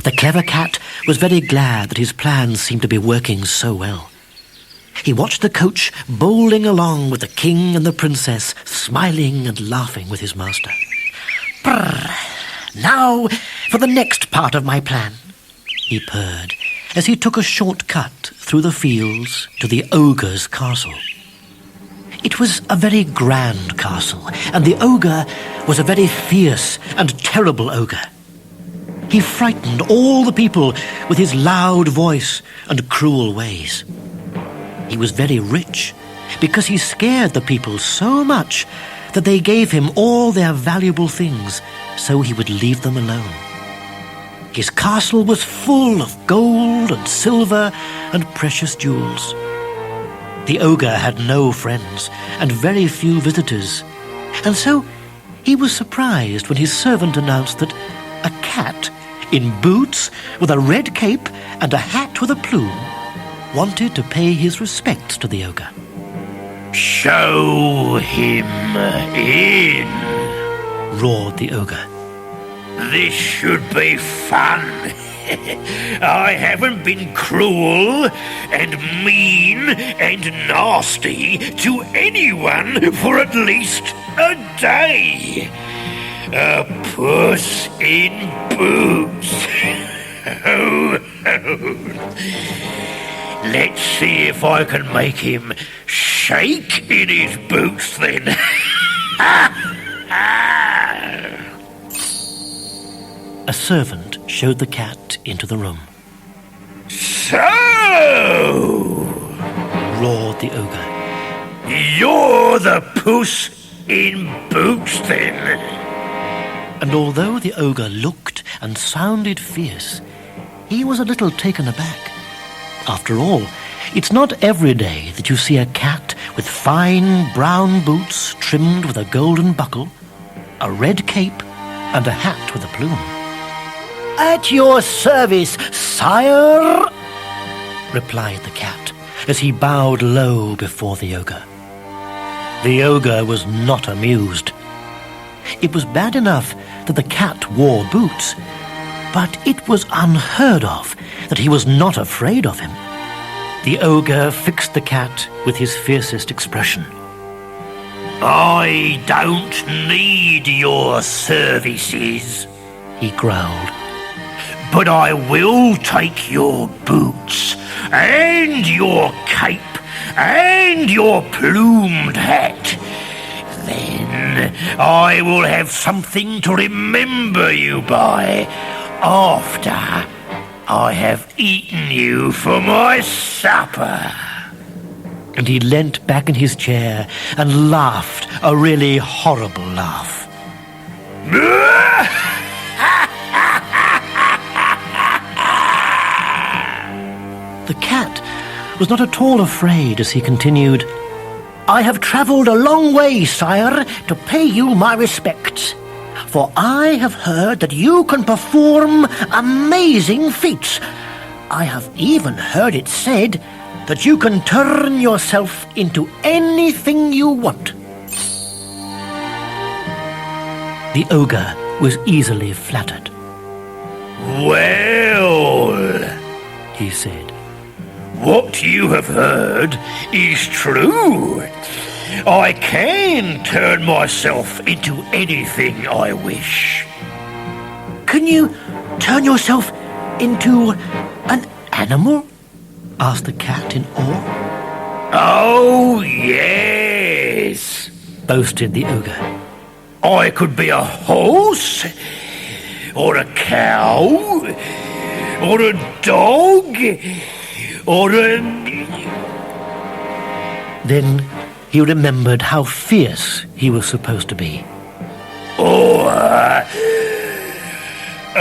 The clever cat was very glad that his plans seemed to be working so well. He watched the coach bowling along with the king and the princess, smiling and laughing with his master. "Brrr! Now for the next part of my plan," he purred, as he took a short cut through the fields to the ogre's castle. It was a very grand castle, and the ogre was a very fierce and terrible ogre. He frightened all the people with his loud voice and cruel ways. He was very rich because he scared the people so much that they gave him all their valuable things so he would leave them alone. His castle was full of gold and silver and precious jewels. The ogre had no friends and very few visitors, and so he was surprised when his servant announced that a cat in boots with a red cape and a hat with a plume wanted to pay his respects to the ogre. "Show him in," roared the ogre. "This should be fun. I haven't been cruel and mean and nasty to anyone for at least a day. A puss in boots. Ho, ho. Let's see if I can make him shake in his boots then." A servant showed the cat into the room. "So," Roared the ogre. "you're the puss in boots then?" And although the ogre looked and sounded fierce, he was a little taken aback. After all, it's not every day that you see a cat with fine brown boots trimmed with a golden buckle, a red cape, and a hat with a plume. "At your service, sire," replied the cat, as he bowed low before the ogre. The ogre was not amused. It was bad enough that the cat wore boots, but it was unheard of that he was not afraid of him. The ogre fixed the cat with his fiercest expression. "I don't need your services," he growled, "but I will take your boots and your cape and your plumed hat. Then I will have something to remember you by after I have eaten you for my supper." And he leant back in his chair and laughed a really horrible laugh. The cat was not at all afraid as he continued, "I have travelled a long way, sire, to pay you my respects. For I have heard that you can perform amazing feats. I have even heard it said that you can turn yourself into anything you want." The ogre was easily flattered. "Well," he said, "what you have heard is true. I can turn myself into anything I wish." "Can you turn yourself into an animal?" asked the cat in awe. "Oh, yes," boasted the ogre. "I could be a horse, or a cow, or a dog, or a..." Then he remembered how fierce he was supposed to be. "Or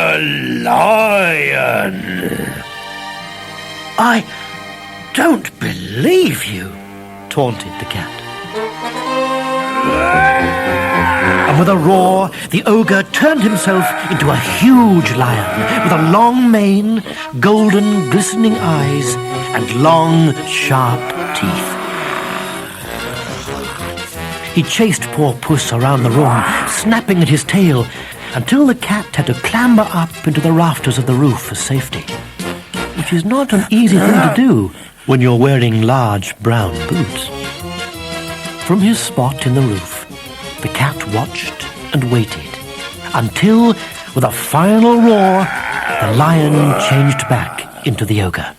a lion." "I don't believe you," taunted the cat. And with a roar, the ogre turned himself into a huge lion with a long mane, golden glistening eyes, and long, sharp teeth. He chased poor Puss around the room, snapping at his tail, until the cat had to clamber up into the rafters of the roof for safety, which is not an easy thing to do when you're wearing large brown boots. From his spot in the roof, the cat watched and waited until, with a final roar, the lion changed back into the ogre.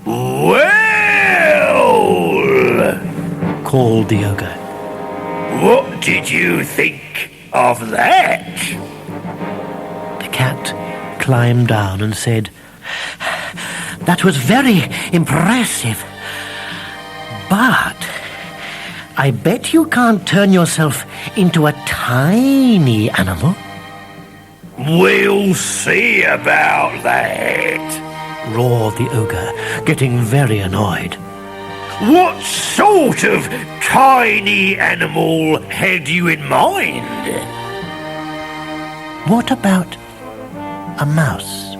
Well, Called the ogre. what did you think of that? The cat climbed down and said, "That was very impressive. But I bet you can't turn yourself into a tiny animal." We'll see about that. Roared the ogre, getting very annoyed. What sort of tiny animal had you in mind? "What about a mouse?"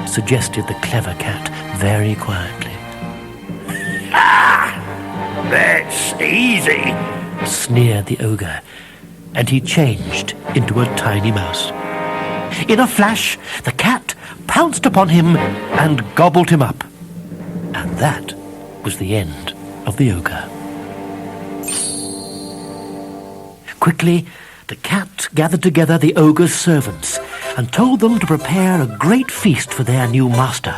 suggested the clever cat very quietly. That's easy. Sneered the ogre, and he changed into a tiny mouse. In a flash, the cat pounced upon him and gobbled him up. And that was the end of the ogre. Quickly, the cat gathered together the ogre's servants and told them to prepare a great feast for their new master,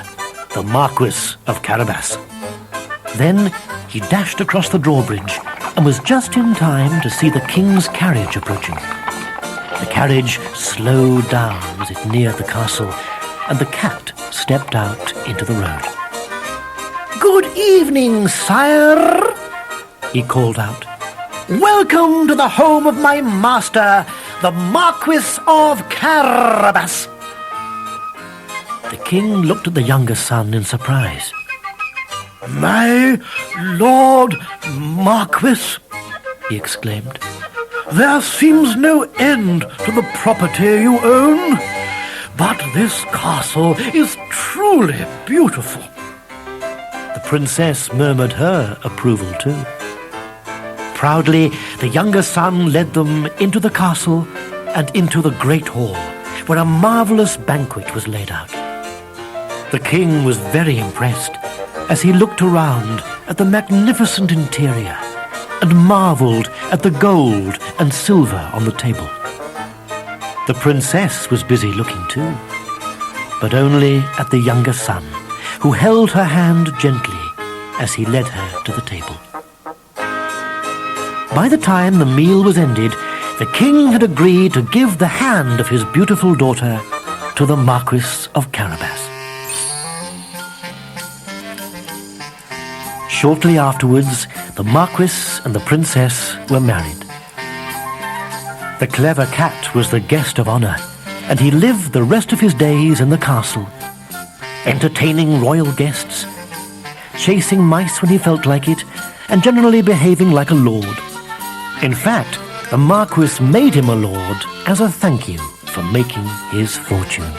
the Marquis of Carabas. Then he dashed across the drawbridge and was just in time to see the king's carriage approaching. The carriage slowed down as it neared the castle, and the cat stepped out into the road. "Good evening, sire," he called out. "Welcome to the home of my master, the Marquis of Carabas." The king looked at the younger son in surprise. "My lord Marquis," he exclaimed, "there seems no end to the property you own, but this castle is truly beautiful." The princess murmured her approval too. Proudly, the younger son led them into the castle and into the great hall, where a marvelous banquet was laid out. The king was very impressed as he looked around at the magnificent interior and marveled at the gold and silver on the table. The princess was busy looking too, but only at the younger son, who held her hand gently as he led her to the table. By the time the meal was ended, the king had agreed to give the hand of his beautiful daughter to the Marquis of Carabas. Shortly afterwards, the Marquis and the princess were married. The clever cat was the guest of honor, and he lived the rest of his days in the castle, entertaining royal guests, chasing mice when he felt like it, and generally behaving like a lord. In fact, the Marquis made him a lord as a thank you for making his fortune.